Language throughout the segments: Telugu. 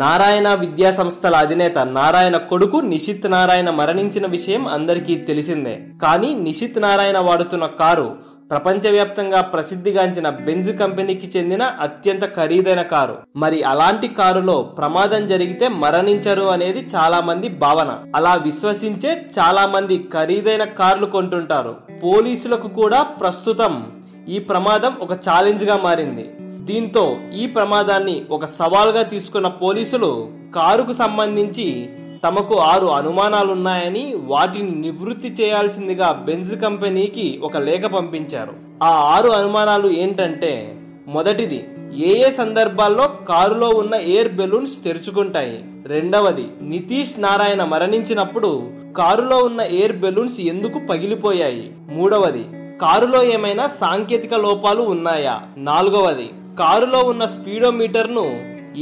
నారాయణ విద్యా సంస్థల అధినేత నారాయణ కొడుకు నిషిత్ నారాయణ మరణించిన విషయం అందరికీ తెలిసిందే. కానీ నిషిత్ నారాయణ వాడుతున్న కారు ప్రపంచవ్యాప్తంగా ప్రసిద్ధిగాంచిన బెంజ్ కంపెనీకి చెందిన అత్యంత ఖరీదైన కారు. మరి అలాంటి కారులో ప్రమాదం జరిగితే మరణించరు అనేది చాలా మంది భావన. అలా విశ్వసించే చాలా మంది ఖరీదైన కార్లు కొంటుంటారు. పోలీసులకు కూడా ప్రస్తుతం ఈ ప్రమాదం ఒక ఛాలెంజ్ గా మారింది. దీంతో ఈ ప్రమాదాన్ని ఒక సవాల్గా తీసుకున్న పోలీసులు కారుకు సంబంధించి తమకు 6 అనుమానాలున్నాయని వాటిని నివృత్తి చేయాల్సిందిగా బెంజ్ కంపెనీకి ఒక లేఖ పంపించారు. ఆ 6 అనుమానాలు ఏంటంటే, మొదటిది, ఏ సందర్భాల్లో కారులో ఉన్న ఎయిర్ బెలూన్స్ తెరుచుకుంటాయి. రెండవది, నితీష్ నారాయణ మరణించినప్పుడు కారులో ఉన్న ఎయిర్ బెలూన్స్ ఎందుకు పగిలిపోయాయి. మూడవది, కారులో ఏమైనా సాంకేతిక లోపాలు ఉన్నాయా. నాలుగవది, కారులో ఉన్న స్పీడోమీటర్ ను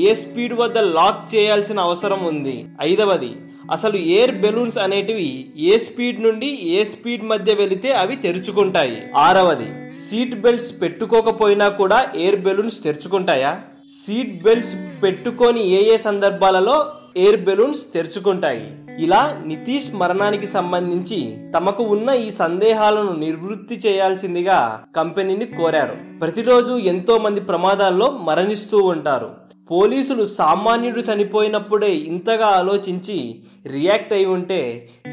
ఏ స్పీడ్ వద్ద లాక్ చేయాల్సిన అవసరం ఉంది. ఐదవది, అసలు ఎయిర్ బెలూన్స్ అనేటివి ఏ స్పీడ్ నుండి ఏ స్పీడ్ మధ్య వెళితే అవి తెరుచుకుంటాయి. ఆరవది, సీట్ బెల్ట్స్ పెట్టుకోకపోయినా కూడా ఎయిర్ బెలూన్స్ తెరుచుకుంటాయా. సీట్ బెల్ట్స్ పెట్టుకొని ఏ సందర్భాలలో ఎయిర్ బెలూన్స్ తెరుచుకుంటాయి. ఇలా నితీష్ మరణానికి సంబంధించి తమకు ఉన్న ఈ సందేహాలను నివృత్తి చేయాల్సిందిగా కంపెనీని కోరారు. ప్రతిరోజు ఎంతో మంది ప్రమాదాల్లో మరణిస్తూ ఉంటారు. పోలీసులు సామాన్యుడు చనిపోయినప్పుడే ఇంతగా ఆలోచించి రియాక్ట్ అయి ఉంటే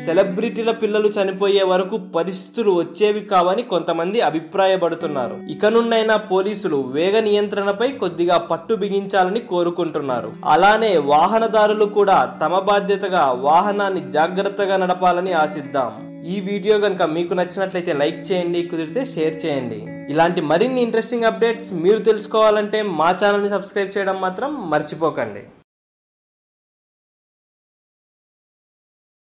సెలబ్రిటీల పిల్లలు చనిపోయే వరకు పరిస్థితులు వచ్చేవి కావని కొంతమంది అభిప్రాయపడుతున్నారు. ఇక నుండైనా పోలీసులు వేగ నియంత్రణపై కొద్దిగా పట్టు బిగించాలని కోరుకుంటున్నారు. అలానే వాహనదారులు కూడా తమ బాధ్యతగా వాహనాన్ని జాగ్రత్తగా నడపాలని ఆశిద్దాం. ఈ వీడియో కనుక మీకు నచ్చినట్లయితే లైక్ చేయండి, కుదిరితే షేర్ చేయండి. ఇలాంటి మరిన్ని ఇంట్రెస్టింగ్ అప్డేట్స్ మీరు తెలుసుకోవాలంటే మా ఛానల్ని సబ్స్క్రైబ్ చేయడం మాత్రం మర్చిపోకండి.